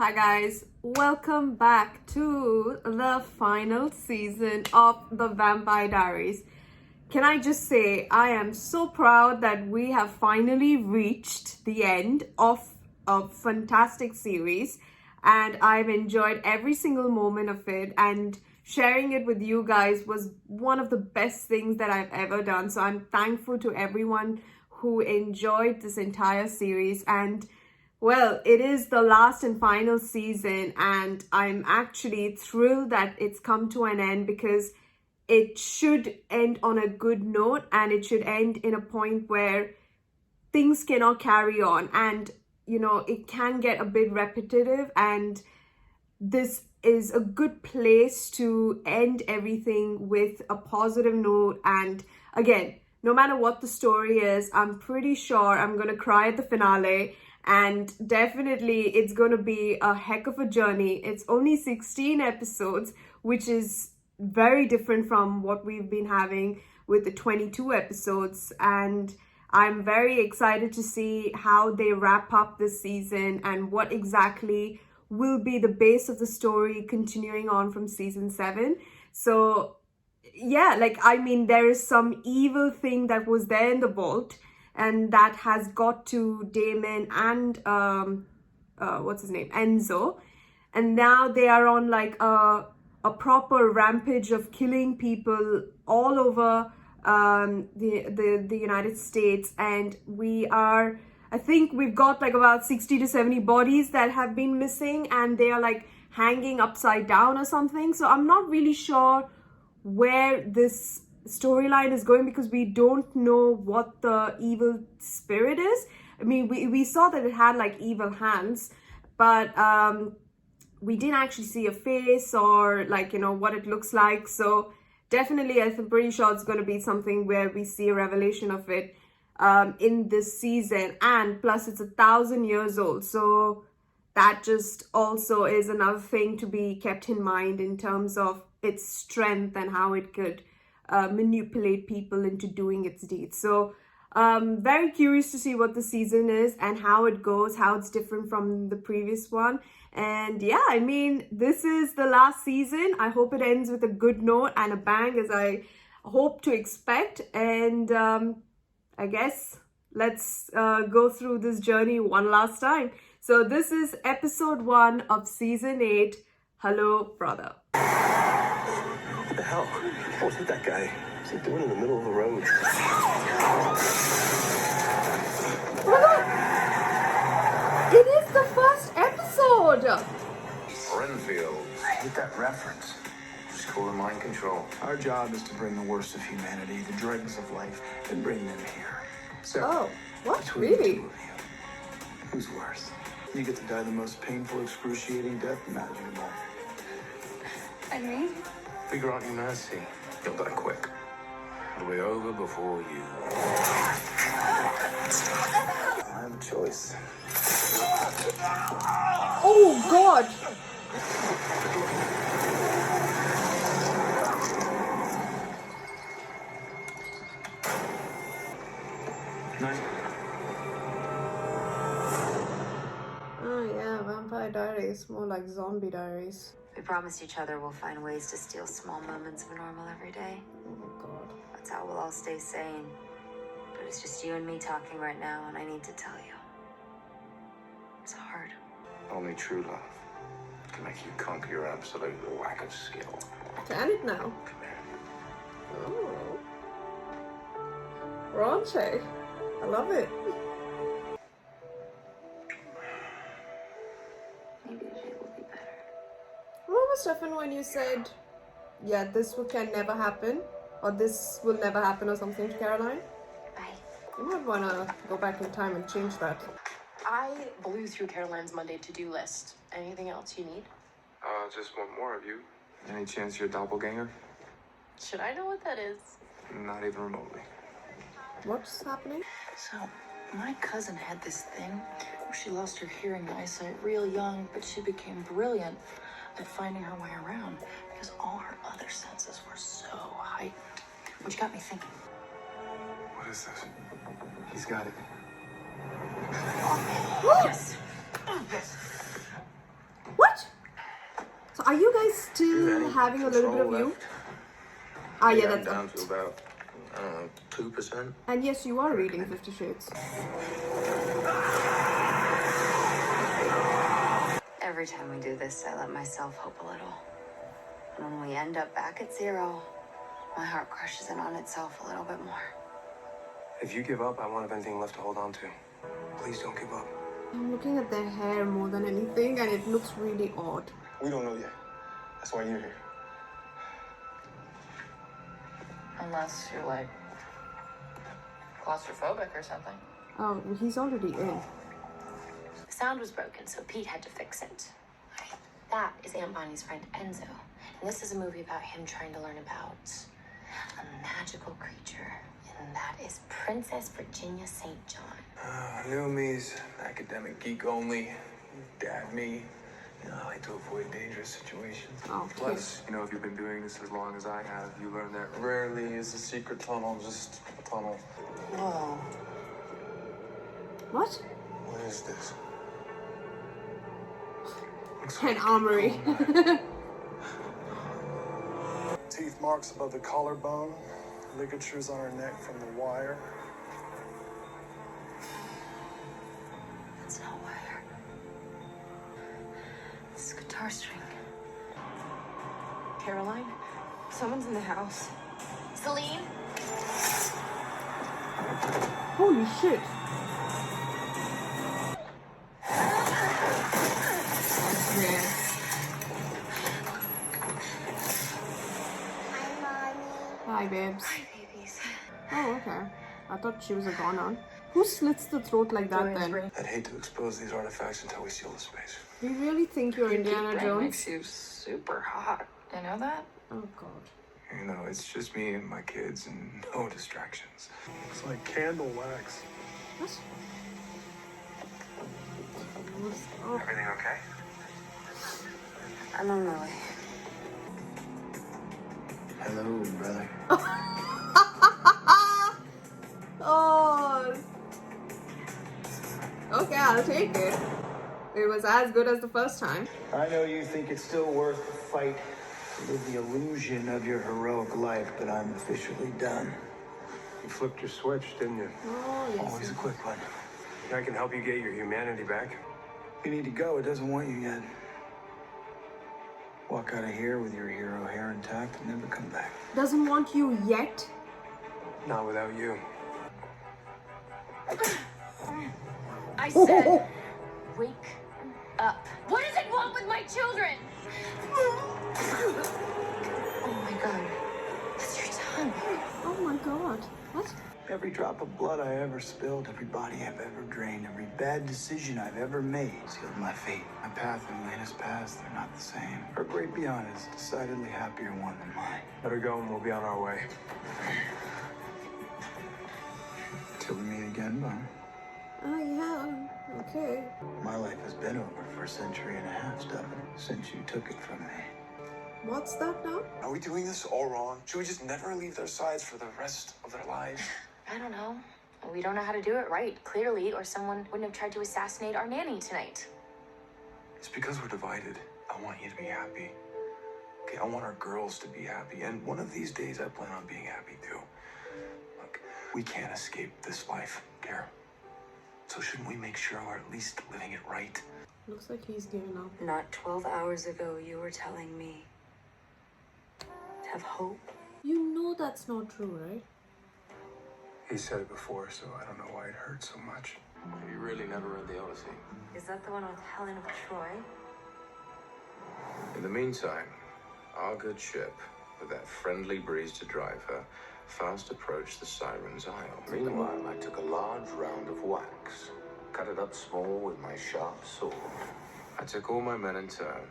Hi guys, welcome back to the final season of the Vampire Diaries. Can I just say, I am so proud that we have finally reached the end of a fantastic series, and I've enjoyed every single moment of it, and sharing it with you guys was one of the best things that I've ever done. So I'm thankful to everyone who enjoyed this entire series. And well, it is the last and final season, and I'm actually thrilled that it's come to an end, because it should end on a good note, and it should end in a point where things cannot carry on, and it can get a bit repetitive, and this is a good place to end everything with a positive note. And again, no matter what the story is, I'm pretty sure I'm gonna cry at the finale. And definitely it's going to be a heck of a journey. It's only 16 episodes, which is very different from what we've been having with the 22 episodes. And I'm very excited to see how they wrap up this season and what exactly will be the base of the story continuing on from season 7. So yeah, there is some evil thing that was there in the vault, and that has got to Damon and what's his name, Enzo, and now they are on like a proper rampage of killing people all over the United States. And I think we've got like about 60 to 70 bodies that have been missing, and they are like hanging upside down or something. So I'm not really sure where this storyline is going, because we don't know what the evil spirit is. I mean, we saw that it had like evil hands, but we didn't actually see a face or what it looks like. So definitely I'm pretty sure it's going to be something where we see a revelation of it in this season. And plus it's 1,000 years old, so that just also is another thing to be kept in mind in terms of its strength and how it could manipulate people into doing its deeds. So very curious to see what the season is and how it goes, how it's different from the previous one. And yeah, I mean, this is the last season. I hope it ends with a good note and a bang, as I hope to expect. And I guess let's go through this journey one last time. So this is episode 1 of season 8, Hello Brother. What the hell? What's with that guy? What's he doing in the middle of the road? It is the first episode! Renfield. I hate that reference. Just call it mind control. Our job is to bring the worst of humanity, the dregs of life, and bring them here. So, what? between Really? the two of you, who's worse? You get to die the most painful, excruciating death imaginable. And me? Figure out your mercy. You'll die quick. It'll be over before you. I have a choice. Oh God! Nice. Oh yeah, Vampire Diaries, more like Zombie Diaries. We promised each other we'll find ways to steal small moments of a normal everyday. Oh my God. That's how we'll all stay sane. But it's just you and me talking right now, and I need to tell you. It's hard. Only true love can make you conquer your absolute lack of skill. Can it now? Come here. Oh. Raunchy. I love it. Maybe today will be better. What was Stefan when you said, yeah, this can never happen, or this will never happen, or something to Caroline? You might want to go back in time and change that. I blew through Caroline's Monday to-do list. Anything else you need? Just one more of you. Any chance you're a doppelganger? Should I know what that is? Not even remotely. What's happening? So, my cousin had this thing where she lost her hearing and eyesight real young, but she became brilliant at finding her way around because all her other senses were so heightened. Which got me thinking. What is this? He's got it. Yes! Are you guys still Any having a little bit of control you? left? Ah, yeah, I'm that's down to about, I don't know, 2%. And yes, you are reading 50 Shades. Every time we do this, I let myself hope a little. And when we end up back at zero, my heart crushes in on itself a little bit more. If you give up, I won't have anything left to hold on to. Please don't give up. I'm looking at their hair more than anything, and it looks really odd. We don't know yet. That's why you're here. Unless you're like claustrophobic or something. Oh, he's already in. The sound was broken, so Pete had to fix it. That is Aunt Bonnie's friend Enzo. And this is a movie about him trying to learn about a magical creature. And that is Princess Virginia St. John. New me's academic geek only. Dad me. You know, I like to avoid dangerous situations. Oh, Plus, you know, if you've been doing this as long as I have, you learn that rarely is a secret tunnel just a tunnel. Whoa. What? What is this? An armory. Teeth marks above the collarbone. Ligatures on her neck from the wire. It's not wire. It's a guitar string. Caroline, someone's in the house. Celine? Holy shit. Yeah. Hi, babes. Hi, babies. Oh, okay. I thought she was a goner. Who slits the throat like that then? I'd hate to expose these artifacts until we seal the space. Do you really think you're Indiana Brain Jones? makes you super hot. You know that? Oh, God. You know, it's just me and my kids and no distractions. It's like candle wax. What? Oh, Everything okay? I'm on my way. Hello, brother. oh. Okay, I'll take it. It was as good as the first time. I know you think it's still worth the fight to live the illusion of your heroic life, but I'm officially done. You flipped your switch, didn't you? Oh, yes. Always a quick one. I can help you get your humanity back. You need to go. It doesn't want you yet. Walk out of here with your hero hair intact and never come back. Doesn't want you yet? Not without you. I said, wake up. What does it want with my children? Oh my god. That's your tongue. Oh my God. What? Every drop of blood I ever spilled, every body I've ever drained, every bad decision I've ever made sealed my fate. My path and Lena's past, they're not the same. Her great beyond is a decidedly happier one than mine. Let her go and we'll be on our way. Till we meet again, Bon. Oh, yeah. Okay. My life has been over for a century and a half, Stubborn, since you took it from me. What's that now? Are we doing this all wrong? Should we just never leave their sides for the rest of their lives? I don't know. We don't know how to do it right, clearly, or someone wouldn't have tried to assassinate our nanny tonight. It's because we're divided. I want you to be happy. Okay, I want our girls to be happy. And one of these days, I plan on being happy too. Look, we can't escape this life, Kara. So shouldn't we make sure we're at least living it right? Looks like he's given up. Not 12 hours ago, you were telling me to have hope. You know that's not true, right? He said it before, so I don't know why it hurts so much. You really never read the Odyssey. Is that the one with Helen of Troy? In the meantime, our good ship, with that friendly breeze to drive her, fast approached the Sirens' Isle. Meanwhile, I took a large round of wax, cut it up small with my sharp sword. I took all my men in turn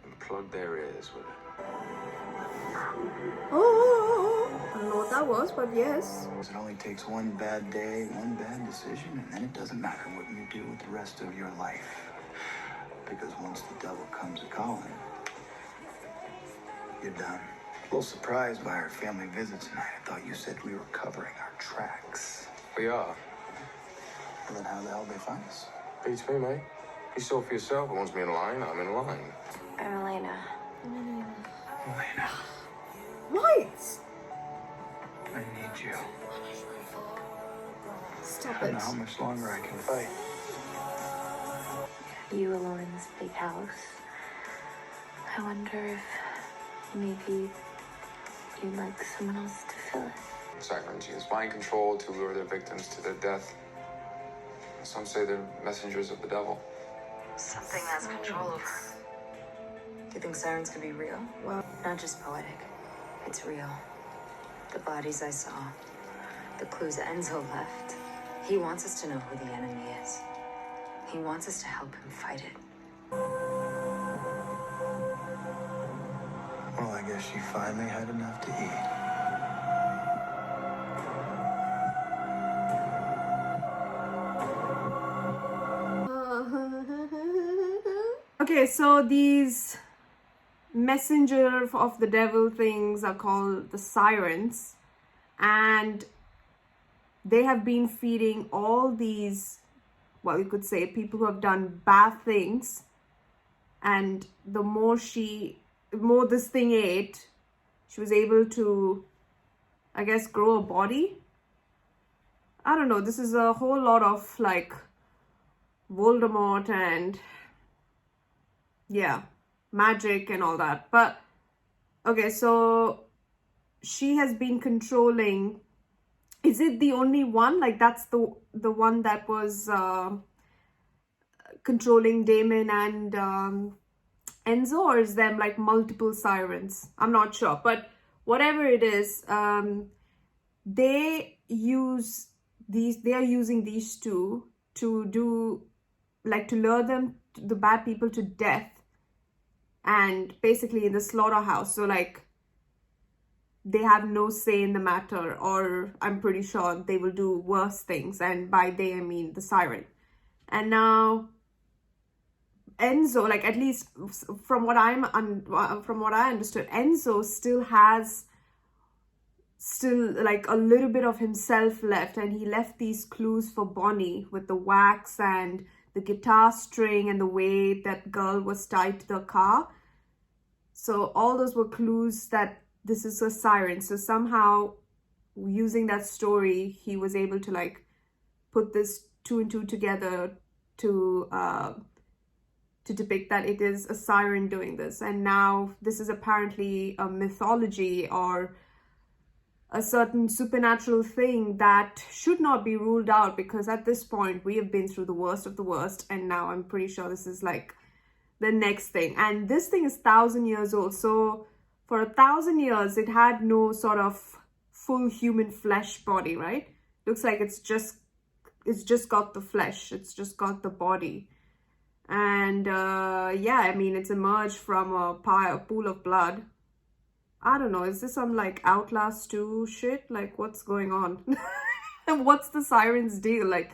and plugged their ears with it. Oh, I don't know what that was, but yes. It only takes one bad day, one bad decision, and then it doesn't matter what you do with the rest of your life. Because once the devil comes a-calling, you're done. A little surprised by our family visit tonight. I thought you said we were covering our tracks. We are. Well, then how the hell did they find us? Beats me, mate. You saw for yourself. It wants me in line, I'm in line. I'm Elena. you. Stop I don't it. know how much longer I can fight. You alone in this big house. I wonder if maybe you'd like someone else to fill it. Sirens use mind control to lure their victims to their death. Some say they're messengers of the devil. Something has control over her. Do you think sirens could be real? Well, Not just poetic. It's real. The bodies I saw. The clues Enzo left. He wants us to know who the enemy is. He wants us to help him fight it. Well, I guess you finally had enough to eat. okay, so these messenger of the devil things are called the Sirens, and they have been feeding all these, well, you could say people who have done bad things, and the more this thing ate, she was able to, I guess, grow a body. I don't know, this is a whole lot of like Voldemort and yeah, magic and all that. But okay, so she has been controlling. Is it the only one? Like that's the one that was controlling Damon and Enzo, or is there like multiple sirens? I'm not sure, but whatever it is, they are using these two to do, like, to lure the bad people to death, and basically in the slaughterhouse. So like they have no say in the matter, or I'm pretty sure they will do worse things, and by they I mean the siren. And now Enzo, like, at least from what I understood, Enzo still has like a little bit of himself left, and he left these clues for Bonnie with the wax and the guitar string and the way that girl was tied to the car. So all those were clues that this is a siren. So somehow, using that story, he was able to like put this 2 and 2 together to depict that it is a siren doing this. And now this is apparently a mythology or a certain supernatural thing that should not be ruled out, because at this point we have been through the worst of the worst, and now I'm pretty sure this is like the next thing. And this thing is 1,000 years old, so for 1,000 years it had no sort of full human flesh body, right? Looks like it's just got the flesh, it's just got the body. And yeah, I mean, it's emerged from a pool of blood. I don't know, is this some like Outlast 2 shit? Like, what's going on? And what's the siren's deal? Like,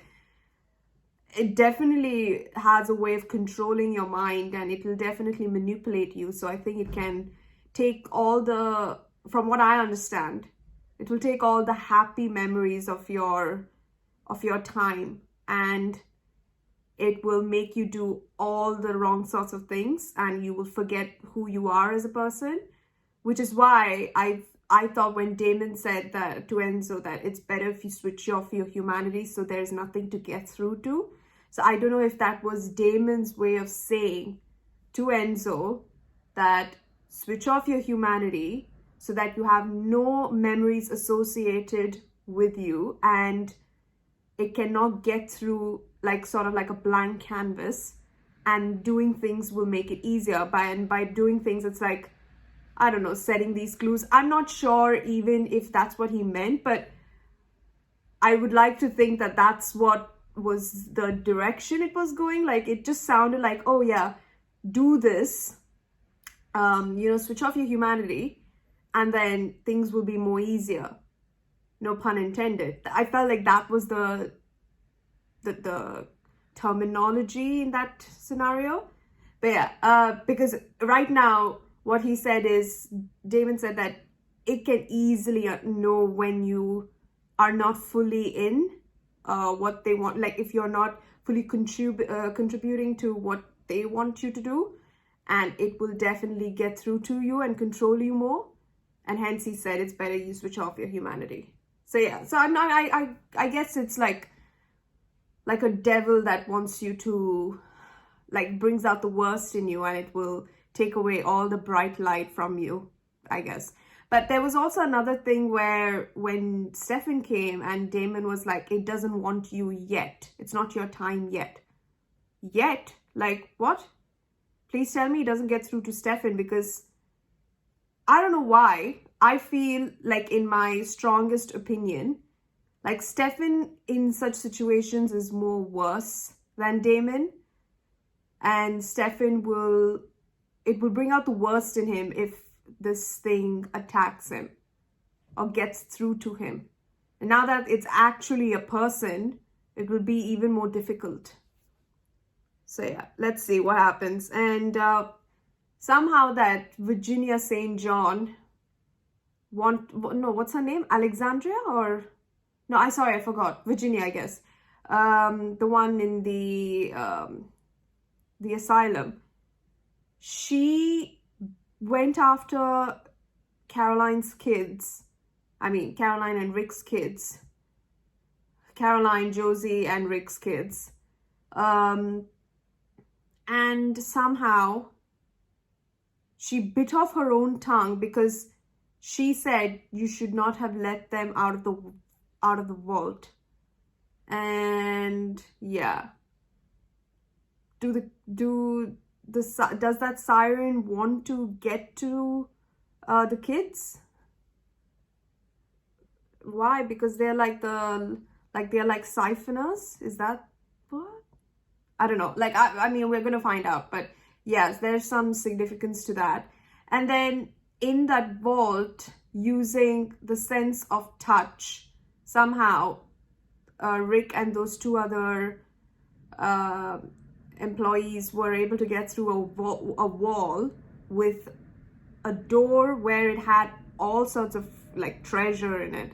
it definitely has a way of controlling your mind, and it will definitely manipulate you. So I think it can take all the, from what I understand, it will take all the happy memories of your time, and it will make you do all the wrong sorts of things, and you will forget who you are as a person. Which is why I thought when Damon said that to Enzo that it's better if you switch off your humanity so there's nothing to get through to. So I don't know if that was Damon's way of saying to Enzo that switch off your humanity so that you have no memories associated with you, and it cannot get through, like sort of like a blank canvas, and doing things will make it easier. By doing things, it's like, I don't know, setting these clues. I'm not sure even if that's what he meant, but I would like to think that that's what was the direction it was going. Like, it just sounded like, oh yeah, do this, switch off your humanity, and then things will be more easier. No pun intended. I felt like that was the terminology in that scenario. But yeah, because right now, what he said is, Damon said that it can easily know when you are not fully in what they want. Like, if you're not fully contributing to what they want you to do, and it will definitely get through to you and control you more. And hence he said it's better you switch off your humanity. So yeah, so I'm not, I guess it's like a devil that wants you to, like, brings out the worst in you, and it will take away all the bright light from you, I guess. But there was also another thing where when Stefan came and Damon was like, it doesn't want you yet. It's not your time yet. Yet? Like, what? Please tell me it doesn't get through to Stefan, because I don't know why. I feel like, in my strongest opinion, like, Stefan in such situations is more worse than Damon. And Stefan will bring out the worst in him if this thing attacks him or gets through to him. And now that it's actually a person, it will be even more difficult. So yeah, let's see what happens. And somehow that Virginia St. John what's her name? Alexandria or... No, I forgot. Virginia, I guess. The one in the asylum. She went after Caroline's kids. I mean, Caroline and Rick's kids. Caroline, Josie, and Rick's kids. And somehow she bit off her own tongue, because she said you should not have let them out of the vault. And yeah, does that siren want to get to the kids? Why? Because they're like they're like siphoners. Is that what? I don't know. Like, I mean, we're gonna find out, but yes, there's some significance to that. And then in that vault, using the sense of touch, somehow Rick and those two other employees were able to get through a wall with a door where it had all sorts of like treasure in it,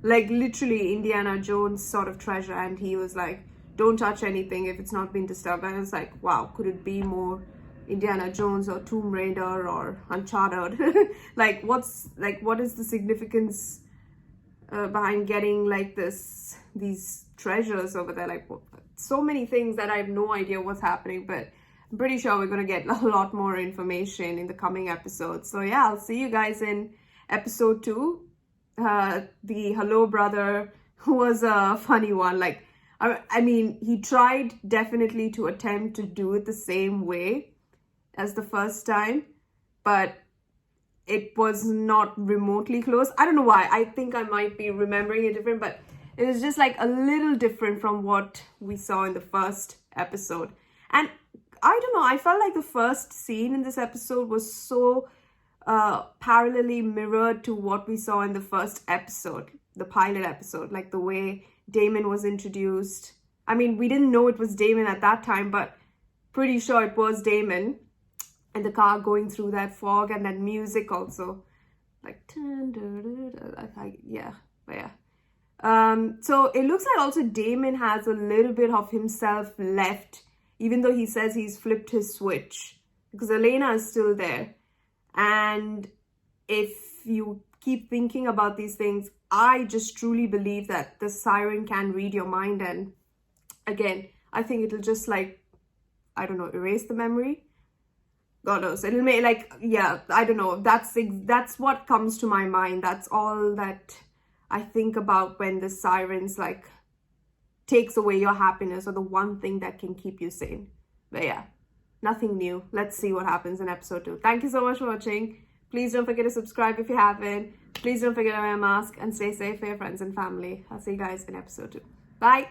like literally Indiana Jones sort of treasure. And he was like, don't touch anything if it's not been disturbed. And it's like, wow, could it be more Indiana Jones or Tomb Raider or Uncharted? like what is the significance behind getting like these treasures over there? Like, so many things that I have no idea what's happening, but I'm pretty sure we're gonna get a lot more information in the coming episodes. So yeah, I'll see you guys in episode 2. The Hello Brother was a funny one. Like, I mean, he tried definitely to attempt to do it the same way as the first time, but it was not remotely close. I don't know why. I think I might be remembering it different, but it was just like a little different from what we saw in the first episode. And I don't know, I felt like the first scene in this episode was so parallelly mirrored to what we saw in the first episode, the pilot episode, like the way Damon was introduced. I mean, we didn't know it was Damon at that time, but pretty sure it was Damon. And the car going through that fog, and that music also, like, yeah. So it looks like also Damon has a little bit of himself left, even though he says he's flipped his switch, because Elena is still there. And if you keep thinking about these things, I just truly believe that the siren can read your mind. And again, I think it'll just, like, I don't know, erase the memory. God knows. It'll make, like, yeah, I don't know. That's what comes to my mind. That's all that I think about when the sirens, like, takes away your happiness, or the one thing that can keep you sane. But yeah, nothing new. Let's see what happens in episode 2. Thank you so much for watching. Please don't forget to subscribe if you haven't. Please don't forget to wear a mask, and stay safe for your friends and family. I'll see you guys in episode 2. Bye.